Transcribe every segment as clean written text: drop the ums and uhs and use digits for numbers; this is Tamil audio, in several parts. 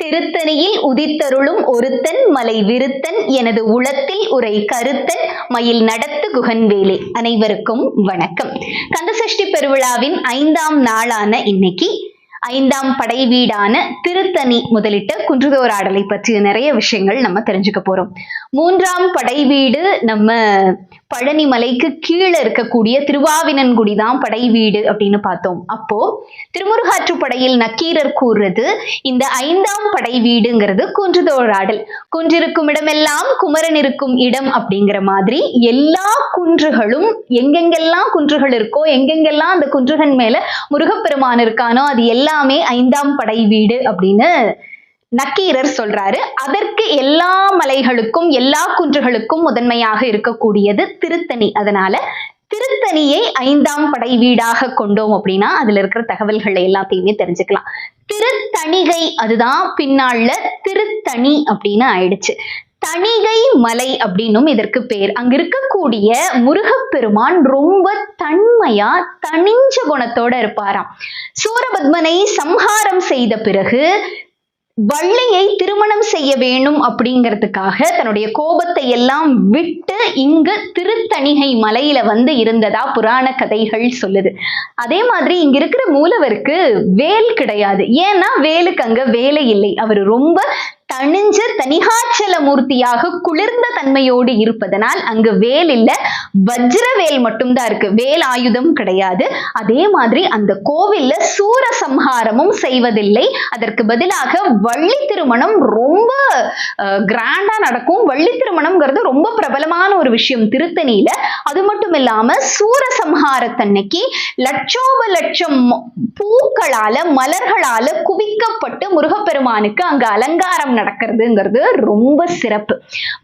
திருத்தணியில் உதித்தருளும் ஒருத்தன் மலை விருத்தன் எனது உளத்தில் உரை கருத்தன் மயில் நடத்து குகன்வேலே. அனைவருக்கும் வணக்கம். கந்தசஷ்டி பெருவிழாவின் 5ஆம் நாளான இன்னைக்கு 5ஆம் படை வீடான திருத்தணி முதலிட்ட குன்றுதோராடலை பற்றிய நிறைய விஷயங்கள் நம்ம தெரிஞ்சுக்க போறோம். 3ஆம் படை வீடு நம்ம பழனி மலைக்கு கீழே இருக்கக்கூடிய திருவாவினன்குடி தான் படை வீடு அப்படின்னு பார்த்தோம். அப்போ திருமுருகாற்றுப்படையில் நக்கீரர் கூறுறது இந்த 5ஆம் படை வீடுங்கிறது குன்றுதோராடல். குன்றிருக்கும் இடமெல்லாம் குமரன் இருக்கும் இடம் அப்படிங்கிற மாதிரி எல்லா குன்றுகளும் எங்கெங்கெல்லாம் குன்றுகள் இருக்கோ, எங்கெங்கெல்லாம் அந்த குன்றுகள் மேல முருகப்பெருமான் இருக்கானோ அது எல்லாமே 5ஆம் படை வீடு அப்படின்னு நக்கீரர் சொல்றாரு. அதற்கு எல்லா மலைகளுக்கும் எல்லா குன்றுகளுக்கும் முதன்மையாக இருக்கக்கூடியது திருத்தணி. அதனால திருத்தணியை 5ஆம் படை வீடாக கொண்டோம் அப்படின்னா அதுல இருக்கிற தகவல்கள் எல்லாத்தையுமே தெரிஞ்சுக்கலாம். திருத்தணிகை அதுதான் பின்னால திருத்தணி அப்படின்னு ஆயிடுச்சு. தணிகை மலை அப்படின்னும் இதற்கு பேர். அங்க இருக்கக்கூடிய முருகப்பெருமான் ரொம்ப தன்மையா தனிஞ்ச குணத்தோட இருப்பாராம். சூரபத்மனை சம்ஹாரம் செய்த பிறகு வள்ளியை திருமணம் செய்ய வேணும் அப்படிங்கிறதுக்காக தன்னுடைய கோபத்தை எல்லாம் விட்டு இங்கு திருத்தணிகை மலையில வந்து இருந்ததா புராண கதைகள் சொல்லுது. அதே மாதிரி இங்க இருக்கிற மூலவருக்கு வேல் கிடையாது. ஏன்னா வேலுக்கு அங்க வேலை இல்லை. அவர் ரொம்ப தனிஞ்ச தனிகாச்சல மூர்த்தியாக குளிர்ந்த தன்மையோடு இருப்பதனால் அங்கு வேல் இல்ல, வஜ்ரவேல் மட்டும்தான் இருக்கு. வேல் ஆயுதம் கிடையாது. அதே மாதிரி அந்த கோவில்ல சூரசம்ஹாரமும் செய்வதில்லை. அதற்கு பதிலாக வள்ளி திருமணம் ரொம்ப கிராண்டா நடக்கும். வள்ளி திருமணம்ங்கிறது ரொம்ப பிரபலமான ஒரு விஷயம் திருத்தணியில. அது மட்டும் இல்லாம சூரசம்ஹாரத்தன்னைக்கு லட்சோப லட்சம் பூக்களால மலர்களால குவிக்கப்பட்டு முருகப்பெருமானுக்கு அங்க அலங்காரம் நடக்கிறதுங்கிறது ரொம்ப சிறப்பு.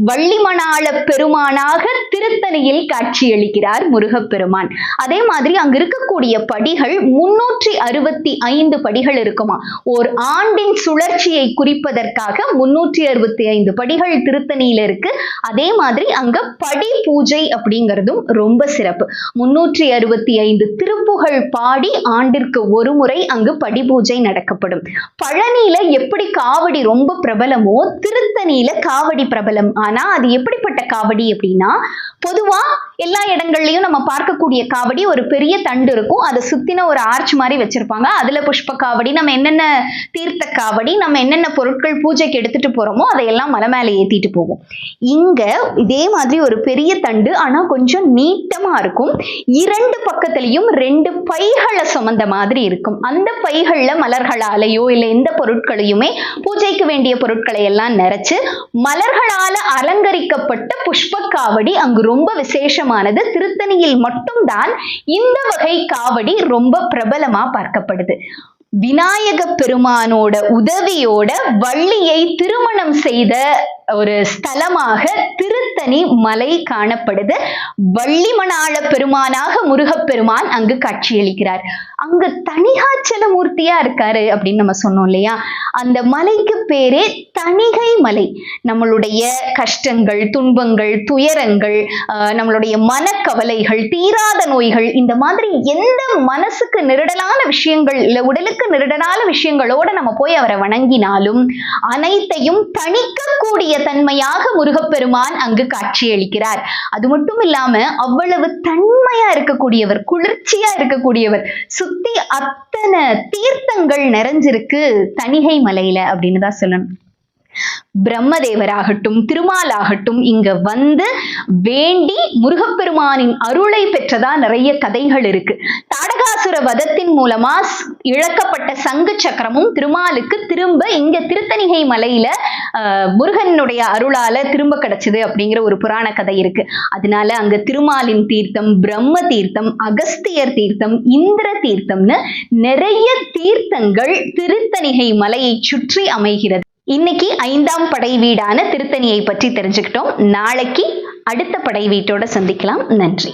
வள்ளிமணாள பெருமானாக திருத்தணியில் காட்சியளிக்கிறார் முருகப்பெருமான். அதே மாதிரி அங்க இருக்கக்கூடிய படிகள் 365 படிகள் இருக்குமா. ஓர் ஆண்டின் சுழற்சியை குறிப்பதற்காக 365 படிகள் திருத்தணியில இருக்கு. அதே மாதிரி அங்க படி பூஜை அப்படிங்கிறதும் ரொம்ப சிறப்பு. 365 திருப்புகழ் பாடி ஆண்டிற்கு ஒரு முறை அங்கு படி பூஜை நடக்கப்படும். பழனியில எப்படி காவடி ரொம்ப பிரபலமோ திருத்தணியில காவடி பிரபலம். ஆனா அது எப்படிப்பட்ட காவடி அப்படின்னா, பொதுவா எல்லா இடங்கள்லயும் நம்ம பார்க்கக்கூடிய காவடி ஒரு பெரிய தண்டு இருக்கும். அதை சுத்தின ஒரு ஆர்ச் மாதிரி வச்சிருப்பாங்க. அதுல புஷ்ப காவடி, நம்ம என்னென்ன தீர்த்த காவடி, நம்ம என்னென்ன பொருட்கள் பூஜைக்கு எடுத்துட்டு போறோமோ அதையெல்லாம் மலை மேல ஏத்திட்டு போவோம். இங்க இதே மாதிரி ஒரு பெரிய தண்டு, ஆனா கொஞ்சம் நீட்டமா இருக்கும். 2 பக்கத்திலையும் 2 பைகளை சுமந்த மாதிரி இருக்கும். அந்த பைகள்ல மலர்களாலேயோ இல்ல எந்த பொருட்களையுமே பூஜைக்கு வேண்டிய பொருட்களை எல்லாம் நிறைச்சு மலர்களால அலங்கரிக்கப்பட்ட புஷ்ப காவடி அங்கு ரொம்ப விசேஷமானது. திருத்தணியில் மட்டும்தான் இந்த வகை காவடி ரொம்ப பிரபலமா பார்க்கப்படுது. விநாயக பெருமானோட உதவியோட வள்ளியை திருமணம் செய்த ஒரு ஸ்தலமாக திருத்தணி மலை காணப்படுது. வள்ளிமணாள பெருமானாக முருகப்பெருமான் அங்கு காட்சியளிக்கிறார். அங்கு தணிகாச்சல மூர்த்தியா இருக்காரு அப்படின்னு நம்ம சொன்னோம் இல்லையா. அந்த மலைக்கு பேரே தணிகை மலை. நம்மளுடைய கஷ்டங்கள், துன்பங்கள், துயரங்கள், நம்மளுடைய மனக்கவலைகள், தீராத நோய்கள், இந்த மாதிரி எந்த மனசுக்கு நெருடலான விஷயங்கள் இல்ல உடலுக்கு நெருடலான விஷயங்களோட நம்ம போய் அவரை வணங்கினாலும் அனைத்தையும் தணிக்கக்கூடிய தன்மையாக முருகப்பெருமான் அங்கு காட்சியளிக்கிறார். அது மட்டும் இல்லாம அவ்வளவு தன்மையா இருக்கக்கூடியவர், குளிர்ச்சியா இருக்கக்கூடியவர். சுத்தி அத்தனை தீர்த்தங்கள் நிறைஞ்சிருக்கு தணிகை மலையில அப்படின்னு தான் சொல்லணும். பிரம்மதேவராகட்டும் திருமாலாகட்டும் இங்க வந்து வேண்டி முருகப்பெருமானின் அருளை பெற்றதா நிறைய கதைகள் இருக்கு. தாடகாசுர வதத்தின் மூலமா இழக்கப்பட்ட சங்கு சக்கரமும் திருமாலுக்கு திரும்ப இங்க திருத்தணிகை மலையில முருகனுடைய அருளால திரும்ப கிடைச்சது அப்படிங்கிற ஒரு புராண கதை இருக்கு. அதனால அங்க திருமாலின் தீர்த்தம், பிரம்ம தீர்த்தம், அகஸ்தியர் தீர்த்தம், இந்திர தீர்த்தம்னு நிறைய தீர்த்தங்கள் திருத்தணிகை மலையை சுற்றி அமைகிறது. இன்னைக்கு 5ஆம் படை வீடான திருத்தணியை பற்றி தெரிஞ்சுக்கிட்டோம். நாளைக்கு அடுத்த படை வீட்டோட சந்திக்கலாம். நன்றி.